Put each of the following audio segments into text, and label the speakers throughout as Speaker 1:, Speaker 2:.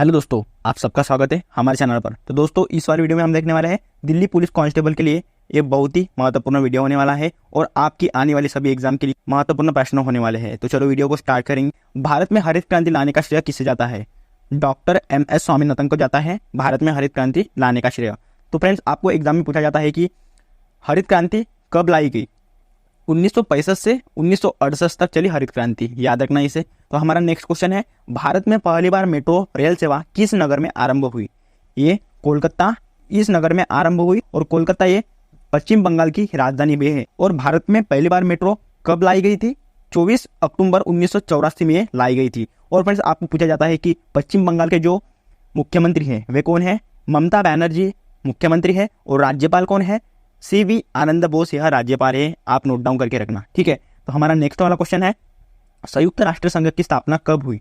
Speaker 1: Hello दोस्तों, आप सबका स्वागत है हमारे चैनल पर। तो दोस्तों, इस वाली वीडियो में हम देखने वाले हैं दिल्ली पुलिस कांस्टेबल के लिए ये बहुत ही महत्वपूर्ण वीडियो होने वाला है और आपकी आने वाली सभी एग्जाम के लिए महत्वपूर्ण प्रश्न होने वाले हैं। तो चलो वीडियो को स्टार्ट करेंगे। भारत में हरित क्रांति लाने का श्रेय किसे जाता है? डॉक्टर MS स्वामीनाथन को जाता है भारत में हरित क्रांति लाने का श्रेय। तो फ्रेंड्स, आपको एग्जाम में पूछा जाता है कि हरित क्रांति कब लाई गई? 1965 से 1968 तक चली हरित क्रांति, याद रखना इसे। तो हमारा नेक्स्ट क्वेश्चन है, भारत में पहली बार मेट्रो रेल सेवा किस नगर में आरंभ हुई? ये कोलकाता इस नगर में आरंभ हुई और कोलकाता ये पश्चिम बंगाल की राजधानी भी है। और भारत में पहली बार मेट्रो कब लाई गई थी? 24 अक्टूबर 1984 में लाई गई थी। और फ्रेंड्स, आपको पूछा जाता है कि पश्चिम बंगाल के जो मुख्यमंत्री हैं वे कौन है? ममता बनर्जी मुख्यमंत्री है और राज्यपाल कौन है? CV आनंद बोस यह राज्यपाल है, आप नोट डाउन करके रखना, ठीक है। तो हमारा नेक्स्ट वाला क्वेश्चन है, संयुक्त राष्ट्र संघ की स्थापना कब हुई?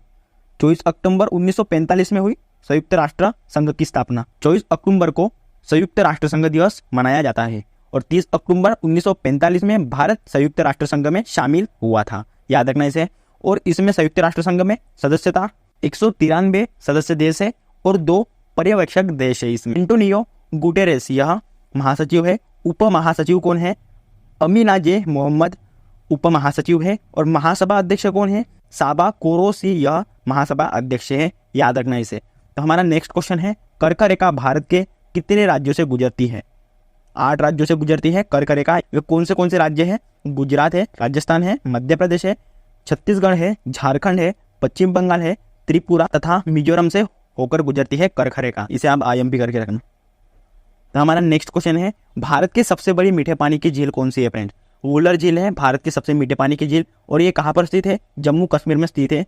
Speaker 1: 24 अक्टूबर 1945 में हुई संयुक्त राष्ट्र संघ की स्थापना। 24 अक्टूबर को संयुक्त राष्ट्र संघ दिवस मनाया जाता है और 30 अक्टूबर 1945 में भारत संयुक्त राष्ट्र संघ में शामिल हुआ था, याद रखना इसे। और इसमें संयुक्त राष्ट्र संघ में सदस्यता 193 सदस्य देश है और 2 पर्यवेक्षक देश है। इसमें एंटोनियो गुटेरेस यह महासचिव है। उप महासचिव कौन है? अमीना जे मोहम्मद उप महासचिव है। और महासभा अध्यक्ष कौन है? साबा कोरोसी यह महासभा अध्यक्ष है, याद रखना इसे। तो हमारा नेक्स्ट क्वेश्चन है, कर्क रेखा भारत के कितने राज्यों से गुजरती है? 8 राज्यों से गुजरती है कर्क रेखा। वे कौन से राज्य है? गुजरात है, राजस्थान है, मध्य प्रदेश है, छत्तीसगढ़ है, झारखंड है, पश्चिम बंगाल है, त्रिपुरा तथा मिजोरम से होकर गुजरती है कर्क रेखा। इसे आप IMP करके रखना। तो हमारा नेक्स्ट क्वेश्चन है, भारत की सबसे बड़ी मीठे पानी की झील कौन सी है? फ्रेंड, वुलर झील है भारत की सबसे मीठे पानी की झील। और ये कहाँ पर स्थित है? जम्मू कश्मीर में स्थित है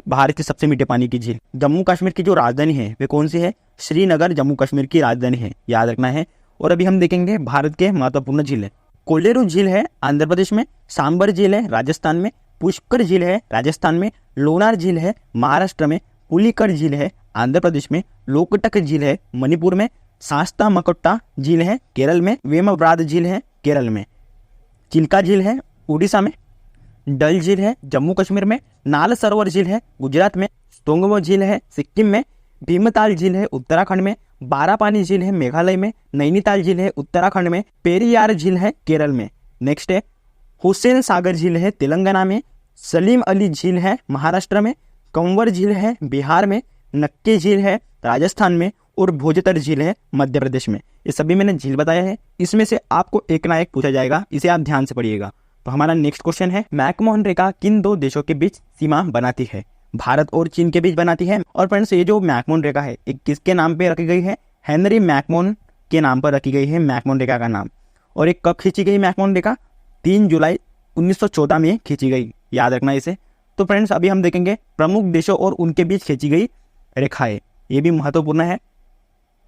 Speaker 1: भारत की सबसे मीठे पानी की झील। जम्मू कश्मीर की जो राजधानी है वे कौन सी है? श्रीनगर जम्मू कश्मीर की राजधानी है, याद रखना है। और अभी हम देखेंगे भारत के महत्वपूर्ण झील है। कोलेरू झील है आंध्र प्रदेश में, सांबर झील है राजस्थान में, पुष्कर झील है राजस्थान में, लोनार झील है महाराष्ट्र में, पुलिकट झील है आंध्र प्रदेश में, लोकटक झील है मणिपुर में, शास्ता मकोट्टा झील है केरल में, वेमब्राद झील है केरल में, चिल्का झील है उड़ीसा में, डल झील है जम्मू कश्मीर में, नाल सरोवर झील है गुजरात में, स्तोंगमो झील है सिक्किम में, भीमताल झील है उत्तराखंड में, बारापानी झील है मेघालय में, नैनीताल झील है उत्तराखंड में, पेरियार झील है केरल में। नेक्स्ट है, हुसैन सागर झील है तेलंगाना में, सलीम अली झील है महाराष्ट्र में, कंवर झील है बिहार में, नक्की झील है राजस्थान में और भोजतर झील है मध्य प्रदेश में। ये सभी मैंने झील बताया है, इसमें से आपको एक ना एक पूछा जाएगा, इसे आप ध्यान से पढ़िएगा। तो हमारा नेक्स्ट क्वेश्चन है, मैकमोहन रेखा किन 2 देशों के बीच सीमा बनाती है? भारत और चीन के बीच बनाती है। और फ्रेंड्स, ये जो मैकमोहन रेखा है ये किसके नाम पे रखी गई है? हेनरी मैकमोहन के नाम पर रखी गई है मैकमोहन रेखा का नाम। और ये कब खींची गई मैकमोहन रेखा? 3 जुलाई 1914 में खींची गई, याद रखना इसे। तो फ्रेंड्स, अभी हम देखेंगे प्रमुख देशों और उनके बीच खींची गई रेखाएं, ये भी महत्वपूर्ण है।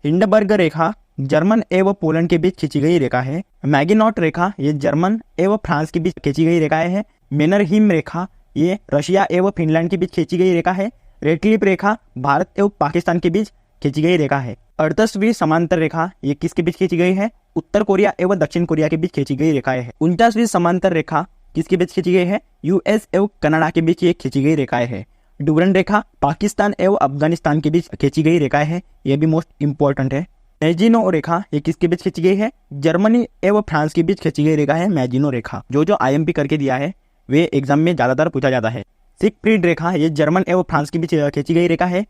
Speaker 1: हिंडनबर्ग रेखा जर्मन एवं पोलैंड के बीच खींची गई रेखा है। मैगिनॉट रेखा ये जर्मन एवं फ्रांस के बीच खींची गई रेखाएं है। मेनरहिम रेखा ये रशिया एवं फिनलैंड के बीच खींची गई रेखा है। रेडक्लिफ रेखा भारत एवं पाकिस्तान के बीच खींची गई रेखा है। 38वीं समांतर रेखा ये किसके बीच खींची गई है? उत्तर कोरिया एवं दक्षिण कोरिया के बीच खींची गई रेखाएं है। 49वीं समांतर रेखा किसके बीच खींची गई है? US एवं कनाडा के बीच ये खींची गई रेखाएं है। डुरन रेखा पाकिस्तान एवं अफगानिस्तान के बीच खींची गई रेखाएं है, यह भी मोस्ट इंपॉर्टेंट है। मैजिनो रेखा ये किसके बीच खींची गई है? जर्मनी एवं फ्रांस के बीच खींची गई रेखा है मैजिनो रेखा। जो IMP करके दिया है वे एग्जाम में ज्यादातर पूछा जाता है। सिगफ्रीड रेखा ये जर्मन एवं फ्रांस के बीच खींची गई रेखा है।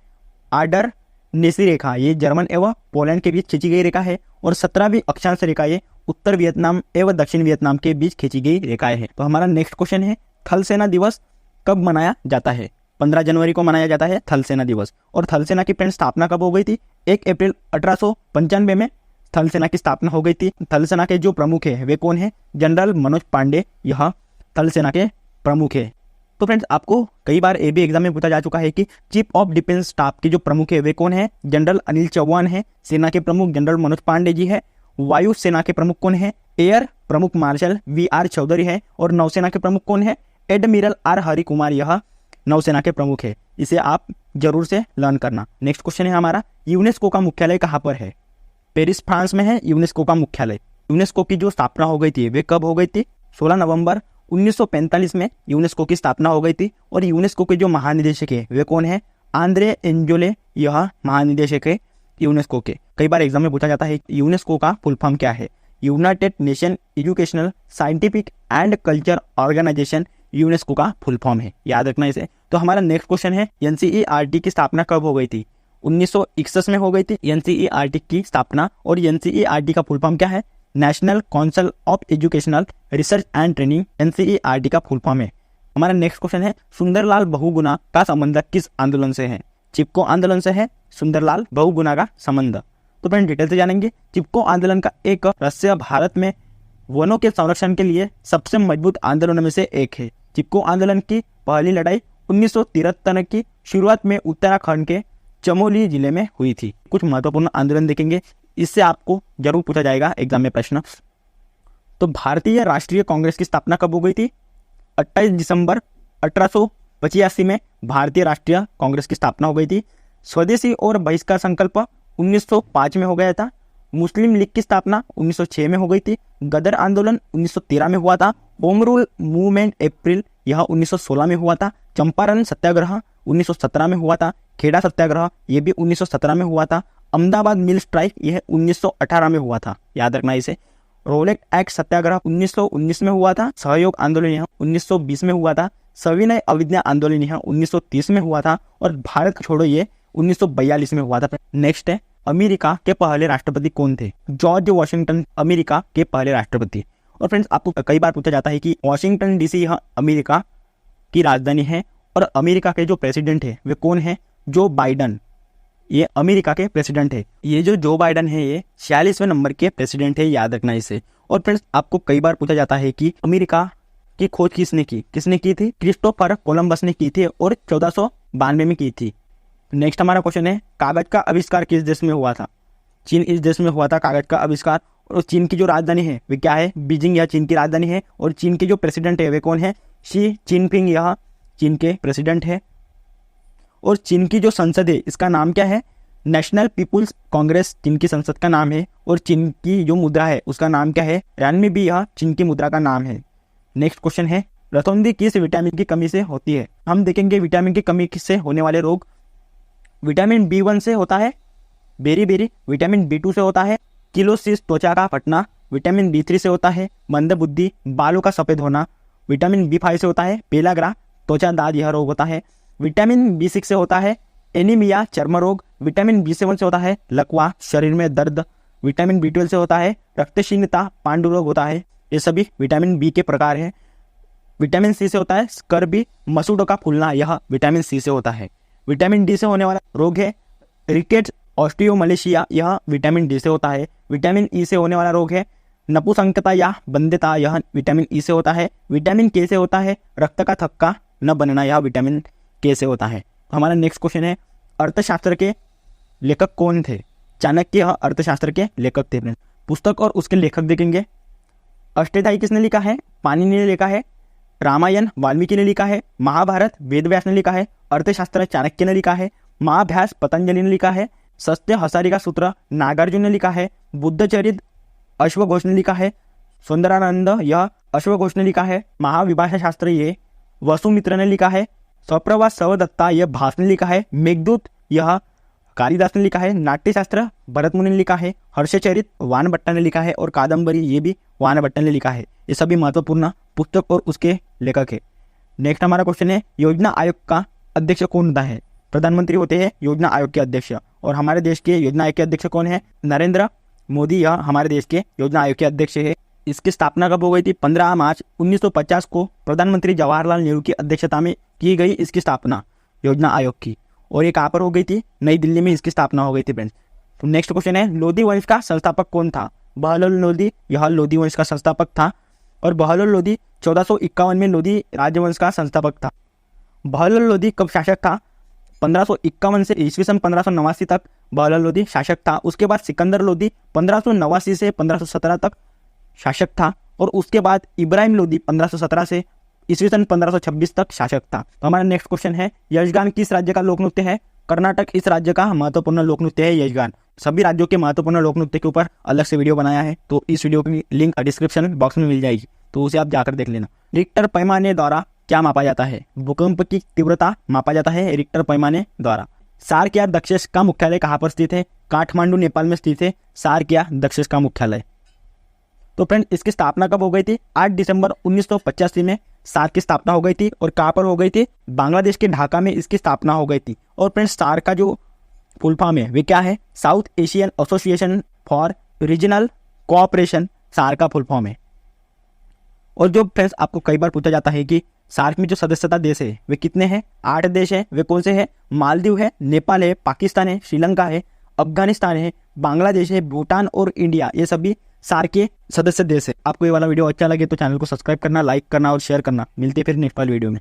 Speaker 1: आर्डर नेसी रेखा ये जर्मन एवं पोलैंड के बीच खींची गई रेखा है। और 17वीं अक्षांश रेखा ये उत्तर वियतनाम एवं दक्षिण वियतनाम के बीच खींची गई रेखाएं है। तो हमारा नेक्स्ट क्वेश्चन है, थल सेना दिवस कब मनाया जाता है? 15 जनवरी को मनाया जाता है थल सेना दिवस। और थल सेना की फ्रेंड स्थापना कब हो गई थी? 1 अप्रैल 1895 में थल सेना की स्थापना हो गई थी। थल सेना के जो प्रमुख है वे कौन है? जनरल मनोज पांडे यह थल सेना के प्रमुख है। तो फ्रेंड्स, आपको कई बार ये भी एग्जाम में पूछा जा चुका है कि चीफ ऑफ डिफेंस स्टाफ के जो प्रमुख है वे कौन है? जनरल अनिल चौहान है। सेना के प्रमुख जनरल मनोज पांडे जी है। वायु सेना के प्रमुख कौन है? एयर प्रमुख मार्शल VR चौधरी है। और नौसेना के प्रमुख कौन है? एडमिरल R हरि कुमार यह नौसेना के प्रमुख है। इसे आप जरूर से लर्न करना। नेक्स्ट क्वेश्चन है हमारा, यूनेस्को का मुख्यालय कहाँ पर है? पेरिस फ्रांस में है यूनेस्को का मुख्यालय। यूनेस्को की जो स्थापना हो गई थी वे कब हो गई थी? 16 नवंबर 1945 में यूनेस्को की स्थापना हो गई थी। और यूनेस्को के जो महानिदेशक है वे कौन है? आंद्रे एंजोले यह महानिदेशक है यूनेस्को के। कई बार एग्जाम में पूछा जाता है यूनेस्को का फुल फॉर्म क्या है। United Nation Educational Scientific and Culture Organization UNESCO का फुल फॉर्म है, याद रखना इसे। तो हमारा नेक्स्ट क्वेश्चन है एनसीईआरटी की स्थापना कब हो गई थी? 1961 में हो गई थी एनसीईआरटी की स्थापना। और एनसीईआरटी का फुल फॉर्म क्या है? National council of educational research and training, NCERT का फुल फॉर्म है। हमारा नेक्स्ट क्वेश्चन है सुंदरलाल बहुगुणा का संबंध किस आंदोलन से है? चिपको आंदोलन से है सुंदरलाल बहुगुणा का संबंध। तो फ्रेंड डिटेल से जानेंगे। चिपको आंदोलन का एक रहस्य भारत में वनों के संरक्षण के लिए सबसे मजबूत आंदोलनों में से एक है। चिपको आंदोलन की पहली लड़ाई 1973 की शुरुआत में उत्तराखंड के चमोली जिले में हुई थी। कुछ महत्वपूर्ण आंदोलन देखेंगे, इससे आपको जरूर पूछा जाएगा एग्जाम में प्रश्न। तो भारतीय राष्ट्रीय कांग्रेस की स्थापना कब हो गई थी? 28 दिसंबर 1885 में भारतीय राष्ट्रीय कांग्रेस की स्थापना हो गई थी। स्वदेशी और बहिष्कार संकल्प 1905 में हो गया था। मुस्लिम लीग की स्थापना 1906 में हो गई थी। गदर आंदोलन 1913 में हुआ था। होम रूल मूवमेंट अप्रैल यह 1916 में हुआ था। चंपारण सत्याग्रह 1917 में हुआ था। खेड़ा सत्याग्रह यह भी 1917 में हुआ था। अहमदाबाद मिल स्ट्राइक यह 1918 में हुआ था, याद रखना इसे। रोलेट एक्ट सत्याग्रह 1919 में हुआ था। सहयोग आंदोलन यह 1920 में हुआ था। सविनय अवज्ञा आंदोलन यह 1930 में हुआ था। और भारत छोड़ो ये 1942 में हुआ था। नेक्स्ट है अमेरिका के पहले राष्ट्रपति कौन थे? जॉर्ज वॉशिंगटन अमेरिका के पहले राष्ट्रपति। और फ्रेंड्स आपको कई बार पूछा जाता है कि वॉशिंगटन डीसी यह अमेरिका की राजधानी है और अमेरिका के जो प्रेसिडेंट है वे कौन है? जो बाइडन, ये अमेरिका के प्रेसिडेंट है। ये जो बाइडन है ये 46वें नंबर के प्रेसिडेंट है, याद रखना इसे। और फ्रेंड्स आपको कई बार पूछा जाता है कि अमेरिका की खोज किसने की थी? क्रिस्टोफर कोलंबस ने की थी और 1492 में की थी। नेक्स्ट हमारा क्वेश्चन है कागज का आविष्कार किस देश में हुआ था? चीन इस देश में हुआ था कागज का आविष्कार। और चीन की जो राजधानी है वे क्या है? बीजिंग, यह चीन की राजधानी है। और चीन के जो प्रेसिडेंट है वे कौन है? शी जिनपिंग, यह चीन के प्रेसिडेंट है। और चीन की जो संसद है इसका नाम क्या है? नेशनल पीपुल्स कांग्रेस चीन की संसद का नाम है। और चीन की जो मुद्रा है उसका नाम क्या है? रनमी, यह चीन की मुद्रा का नाम है। नेक्स्ट क्वेश्चन है रतौंधी किस विटामिन की कमी से होती है? हम देखेंगे विटामिन की कमी से होने वाले रोग। विटामिन B1 से होता है बेरी, विटामिन B2 से होता है किलोसिस त्वचा का फटना, विटामिन B3 से होता है मंदबुद्धि बालों का सफेद होना, विटामिन B5 से होता है पेलाग्रा त्वचा दाद यह रोग होता है, विटामिन B6 से होता है एनीमिया चर्म रोग, विटामिन B7 से होता है लकवा शरीर में दर्द, विटामिन B12 से होता है रक्तहीनता पांडु रोग होता है। ये सभी विटामिन B के प्रकार हैं। विटामिन C से होता है स्कर्बी मसूड़ों का फूलना, यह विटामिन C से होता है। विटामिन D से होने वाला रोग है रिकेट्स ऑस्टियोमलेशिया, यह विटामिन D से होता है। विटामिन E से होने वाला रोग है नपुंसकता या बंध्यता, यह विटामिन E से होता है। विटामिन K से होता है रक्त का थक्का न बनना, यह विटामिन K से होता है। हमारा नेक्स्ट क्वेश्चन है अर्थशास्त्र के लेखक कौन थे? चाणक्य यह अर्थशास्त्र के लेखक थे। पुस्तक और उसके लेखक देखेंगे। अष्टधाई किसने लिखा है? पाणिनि ने लिखा है। रामायण वाल्मीकि ने लिखा है। महाभारत वेदव्यास ने लिखा है। अर्थशास्त्र चाणक्य ने लिखा है। महाभ्यास पतंजलि ने लिखा है। सत्य हसारी का सूत्र नागार्जुन ने लिखा है। बुद्धचरित अश्वघोष ने लिखा है। सुंदरानंद यह अश्वघोष ने लिखा है। महाविभाषा शास्त्र ये वसुमित्र ने लिखा है। सप्रवास सवदत्ता यह भास ने लिखा है। मेघदूत यह कालिदास ने लिखा है। नाट्यशास्त्र भरत मुनि ने लिखा है। हर्षचरित वानभट्ट ने लिखा है। और कादम्बरी ये भी वानभट्ट ने लिखा है। ये सभी महत्वपूर्ण पुस्तक और उसके लेखक है। नेक्स्ट हमारा क्वेश्चन है योजना आयोग का अध्यक्ष कौन होता है? प्रधानमंत्री होते हैं योजना आयोग के अध्यक्ष। और हमारे देश के योजना आयोग के अध्यक्ष कौन है? नरेंद्र मोदी, यह हमारे देश के योजना आयोग के अध्यक्ष है। इसकी स्थापना कब हो गई थी? 15 मार्च 1950 को प्रधानमंत्री जवाहरलाल नेहरू की अध्यक्षता में की गई इसकी स्थापना योजना आयोग की। और ये कहाँ पर हो गई थी? नई दिल्ली में इसकी स्थापना हो गई थी फ्रेंड्स। तो नेक्स्ट क्वेश्चन है लोधी वंश का संस्थापक कौन था? बहलोल लोधी, यह लोधी वंश का संस्थापक था। और बहलोल लोधी 1451 में लोधी राजवंश का संस्थापक था। बहलोल लोधी कब शासक था? 1551 से ईस्वी सन 1589 तक बहलोल लोधी शासक था। उसके बाद सिकंदर लोधी 1589 से 1517 तक शासक था। और उसके बाद इब्राहिम लोधी 1517 से ईस्वी सन 1526 तक शासक था। तो हमारा नेक्स्ट क्वेश्चन है यक्षगान किस राज्य का लोक नृत्य है? कर्नाटक इस राज्य का महत्वपूर्ण लोक नृत्य है यक्षगान। सभी राज्यों के महत्वपूर्ण लोक नृत्य के ऊपर अलग से वीडियो बनाया है, तो इस वीडियो की लिंक डिस्क्रिप्शन बॉक्स में मिल जाएगी, तो उसे आप जाकर देख लेना। रिक्टर पैमाने द्वारा क्या मापा जाता है? भूकंप की तीव्रता मापा जाता है रिक्टर पैमाने द्वारा। सार्क या दक्षेस का मुख्यालय कहाँ पर स्थित है? काठमांडू नेपाल में स्थित है सार्क या दक्षेस का मुख्यालय। तो फ्रेंड इसकी स्थापना कब हो गई थी? 8 दिसंबर 1985 में सार्क की स्थापना हो गई थी। और कहाँ पर हो गई थी? बांग्लादेश के ढाका में इसकी स्थापना हो गई थी। और फ्रेंड सार्क का जो फुल फॉर्म है वे क्या है? South Asian Association for Regional Cooperation, SAARC का फुल फॉर्म है। और जो फ्रेंड्स आपको कई बार पूछा जाता है कि सार्क में जो सदस्यता देश है वे कितने हैं? 8 देश हैं। वे कौन से हैं? मालदीव है, नेपाल है, पाकिस्तान है, श्रीलंका है, अफगानिस्तान है, बांग्लादेश है, भूटान और इंडिया, ये सभी सार्क के सदस्य देश है। आपको ये वाला वीडियो अच्छा लगे तो चैनल को सब्सक्राइब करना, लाइक करना और शेयर करना। मिलते हैं फिर नेक्स्ट वाली वीडियो में।